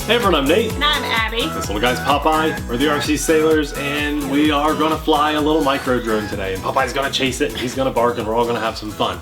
Hey everyone, I'm Nate. And I'm Abby. This little guy's Popeye. We're the TheRcSaylors, and we are gonna fly a little micro drone today. And Popeye's gonna chase it, and he's gonna bark, and we're all gonna have some fun.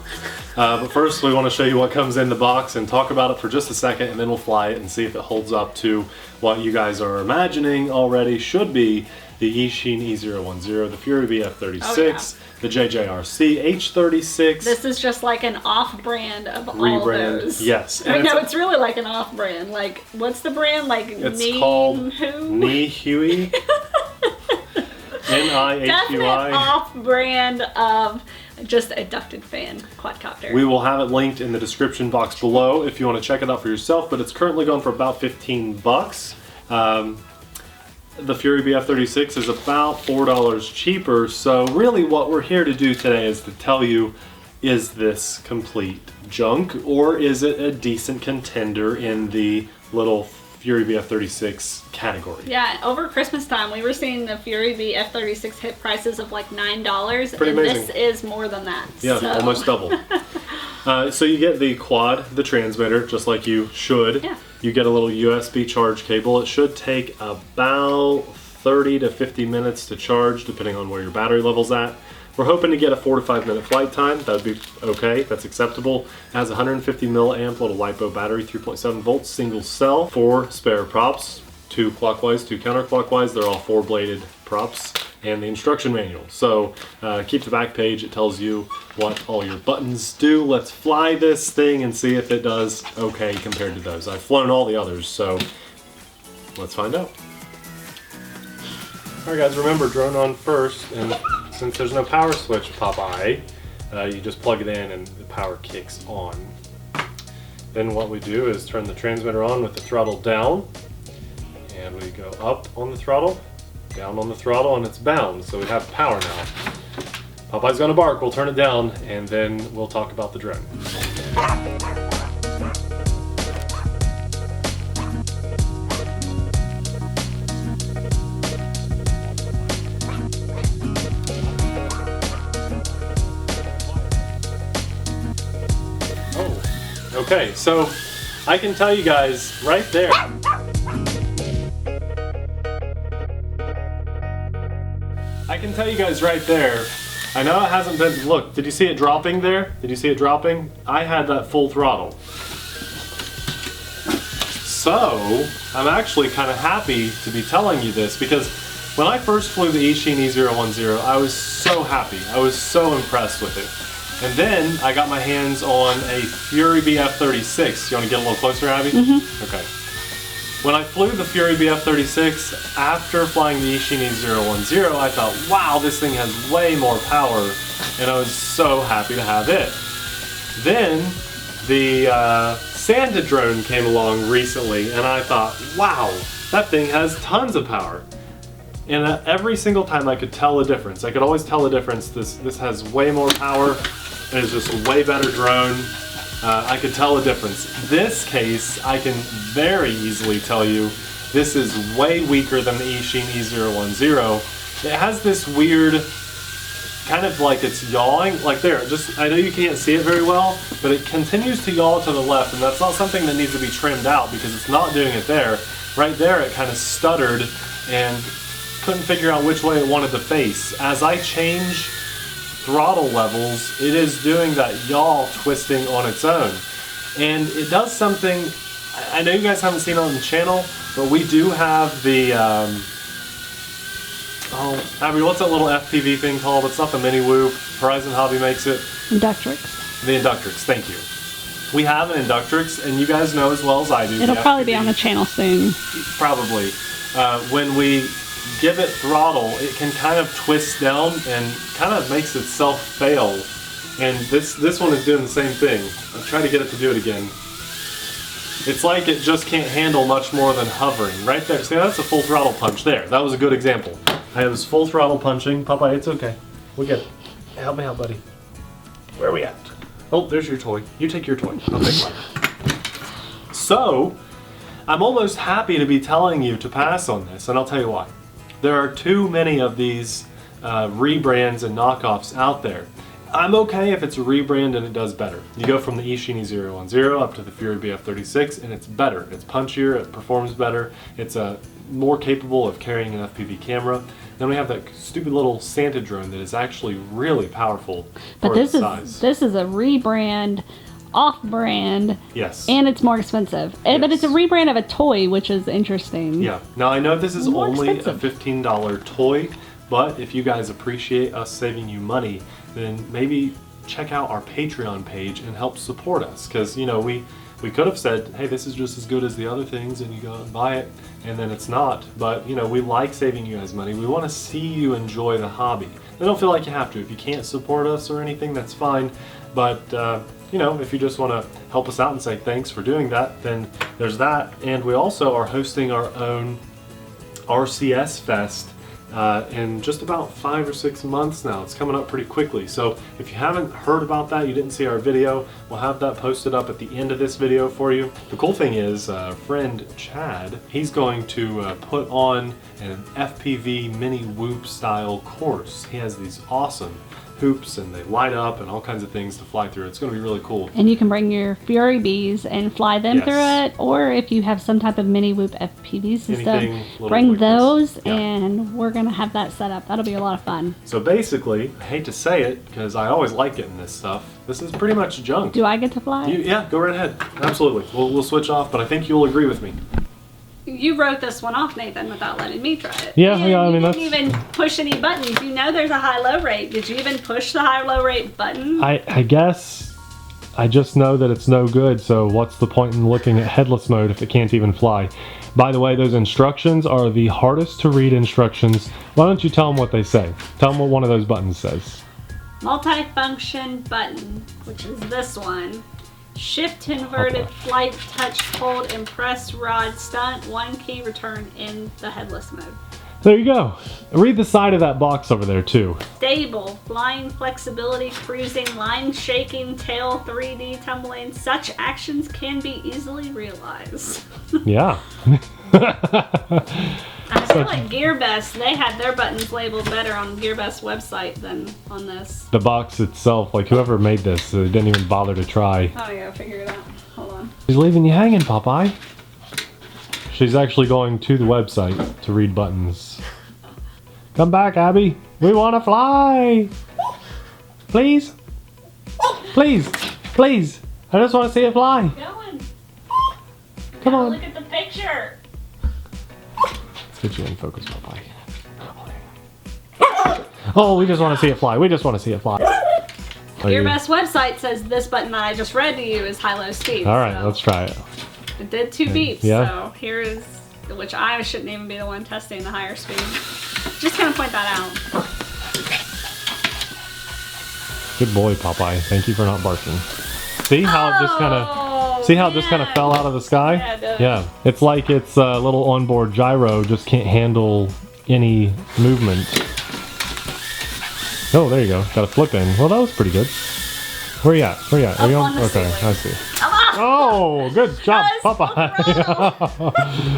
But first, we want to show you what comes in the box and talk about it for just a second, and then we'll fly it and see if it holds up to what you guys are imagining already should be the Eachine E010, the Furibee F36, the JJRC H36. This is just like an off-brand of Rebrand, all those. yes. I know it's really like an off-brand. Like, what's the brand? Like It's called Nihui? Nihui. Nihui. Definite off-brand of just a ducted fan quadcopter. We will have it linked in the description box below if you want to check it out for yourself, but it's currently going for about 15 bucks. The Furibee F36 is about $4 cheaper, so really what we're here to do today is to tell you, is this complete junk, or is it a decent contender in the little Furibee F36 category? Yeah, over Christmas time we were seeing the Furibee F36 hit prices of like $9, Pretty and amazing. This is more than that. Yeah, so. almost double. So you get the quad, the transmitter, just like you should. Yeah. You get a little USB charge cable. It should take about 30 to 50 minutes to charge, depending on where your battery level's at. We're hoping to get a 4 to 5 minute flight time. That would be okay. That's acceptable. It has a 150 milliamp little LiPo battery, 3.7 volts, single cell, 4 spare props, 2 clockwise, 2 counterclockwise. They're all 4-bladed props, and the instruction manual. So keep the back page. It tells you what all your buttons do. Let's fly this thing and see if it does okay compared to those. I've flown all the others, so let's find out. Alright guys, remember, drone on first, and since there's no power switch, Popeye, you just plug it in and the power kicks on. Then what we do is turn the transmitter on with the throttle down, and we go up on the throttle, down on the throttle, and it's bound, so we have power now. Popeye's gonna bark, we'll turn it down, and then we'll talk about the drone. Okay, so I can tell you guys right there. I know it hasn't been, look, did you see it dropping there? Did you see it dropping? I had that full throttle. So, I'm actually kind of happy to be telling you this, because when I first flew the Eachine E010, I was so happy. I was so impressed with it. And then I got my hands on a Furibee F36. You want to get a little closer, Abby? Mm-hmm. Okay. When I flew the Furibee F36, after flying the Eachine E010, I thought, wow, this thing has way more power, and I was so happy to have it. Then the Santa drone came along recently, and I thought, wow, that thing has tons of power. And every single time I could tell the difference. I could always tell the difference. This has way more power. It is just a way better drone. I could tell the difference. This case, I can very easily tell you, this is way weaker than the Eachine E010. It has this weird, kind of like it's yawing, like there, just, I know you can't see it very well, but it continues to yaw to the left, and that's not something that needs to be trimmed out because it's not doing it there. Right there, it kind of stuttered and couldn't figure out which way it wanted to face. As I change throttle levels, it is doing that yaw twisting on its own. And it does something, I know you guys haven't seen it on the channel, but we do have the, Abby, what's that little FPV thing called? It's not the Mini Whoop. Horizon Hobby makes it. Inductrix. The Inductrix, thank you. We have an Inductrix, and you guys know as well as I do. It'll probably be on the channel soon. Probably. When we give it throttle, it can kind of twist down and kind of makes itself fail. And this one is doing the same thing. I'll try to get it to do it again. It's like it just can't handle much more than hovering. Right there. See, that's a full throttle punch there. That was a good example. I was full throttle punching. Popeye, it's okay. We get it. Help me out, buddy. Where are we at? Oh, there's your toy. You take your toy. I'll take mine. So, I'm almost happy to be telling you to pass on this, and I'll tell you why. There are too many of these rebrands and knockoffs out there, I'm okay if it's a rebrand and it does better. You go from the Eachine E010 up to the Furibee F36 and it's better. It's punchier, it performs better, it's more capable of carrying an FPV camera. Then we have that stupid little Santa drone that is actually really powerful for its size. This is a rebrand, off-brand. Yes. And it's more expensive. Yes. But it's a rebrand of a toy, which is interesting. Yeah. Now I know this is More only expensive. a $15 toy, but if you guys appreciate us saving you money, then maybe check out our Patreon page and help support us. Because, you know, we could have said, hey, this is just as good as the other things, and you go out and buy it, and then it's not. But, you know, we like saving you guys money. We want to see you enjoy the hobby. I don't feel like you have to. If you can't support us or anything, that's fine. But, you know, if you just want to help us out and say thanks for doing that, then there's that. And we also are hosting our own RCS Fest in just about 5 or 6 months now. It's coming up pretty quickly. So if you haven't heard about that, you didn't see our video, we'll have that posted up at the end of this video for you. The cool thing is, friend Chad, he's going to put on an FPV mini whoop style course. He has these awesome hoops and they light up and all kinds of things to fly through. It's going to be really cool. And you can bring your Furybees and fly them Yes. through it, or if you have some type of mini whoop FPV system, Anything little bring like those, this. Yeah. and we're going to have that set up. That'll be a lot of fun. So basically, I hate to say it because I always like getting this stuff, this is pretty much junk. Do I get to fly? Yeah, go right ahead. Absolutely. We'll switch off, but I think you'll agree with me. You wrote this one off, Nathan, without letting me try it. Yeah, And yeah, I mean, you didn't even push any buttons. You know there's a high-low rate. Did you even push the high-low rate button? I guess I just know that it's no good, so what's the point in looking at headless mode if it can't even fly? By the way, those instructions are the hardest to read instructions. Why don't you tell them what they say? Tell them what one of those buttons says. Multifunction button, which is this one. Shift inverted Okay. flight touch hold and press rod stunt. One key return in the headless mode. There you go. Read the side of that box over there too. Stable, flying flexibility, cruising, line shaking, tail 3D tumbling. Such actions can be easily realized. Yeah. I feel like GearBest, they had their buttons labeled better on GearBest website than on this. The box itself, like whoever made this, they didn't even bother to try. Oh yeah, figure it out. Hold on. She's leaving you hanging, Popeye. She's actually going to the website to read buttons. Come back, Abby. We want to fly. Please. Please. Please. I just want to see it fly. Going. Come Now on. look at the picture. Let's get you in focus, Popeye. Oh, we just want to see it fly. We just want to see it fly. Are you- GearBest website says this button that I just read to you is high-low speed. All right, so let's try it. it did 2 beeps, Yeah. so here is, which I shouldn't even be the one testing the higher speed. Just gonna point that out. Good boy, Popeye. Thank you for not barking. See how it just kind of Oh, see how it just kind of man. fell out of the sky? Yeah, it does. Yeah. It's like its little onboard gyro just can't handle any movement. Oh, there you go. Got a flip in. Well, that was pretty good. Where you at? Where you at? Are you Up on the Okay, ceiling. I see. Come on! Oh, good job, Yes, Popeye.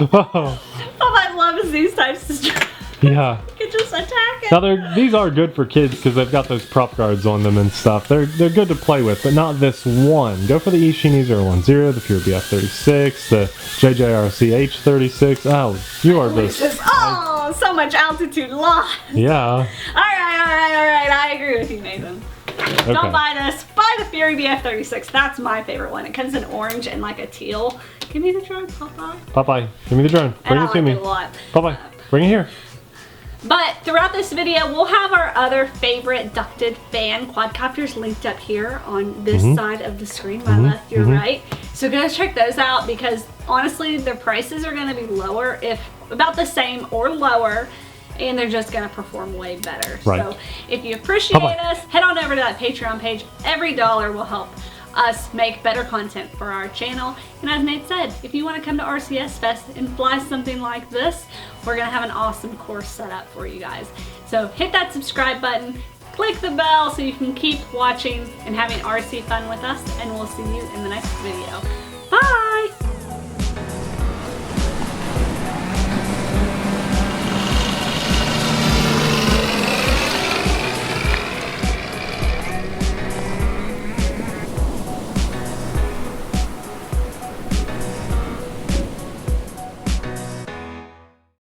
Popeye loves these types of stuff. Yeah. You can just attack it. Now these are good for kids because they've got those prop guards on them and stuff. They're good to play with, but not this one. Go for the Eachine E010, the Furibee F36, the JJRC H36. Oh, you are It's this. just, oh, so much altitude loss. Yeah. All right. I agree with you, Nathan. Okay. Don't buy this. Buy the Furibee F36. That's my favorite one. It comes in orange and like a teal. Give me the drone, Popeye. Popeye, give me the drone. Bring And I it to like me. it a lot. Popeye, bring it here. But throughout this video, we'll have our other favorite ducted fan quadcopters linked up here on this side of the screen, my left, your right. So go check those out because honestly, their prices are going to be lower, if about the same or lower, and they're just going to perform way better. Right. So if you appreciate Bye-bye. us, head on over to that Patreon page. Every dollar will help us make better content for our channel. And as Nate said, if you want to come to RCS Fest and fly something like this, we're going to have an awesome course set up for you guys. So hit that subscribe button, click the bell so you can keep watching and having RC fun with us, and we'll see you in the next video. Bye!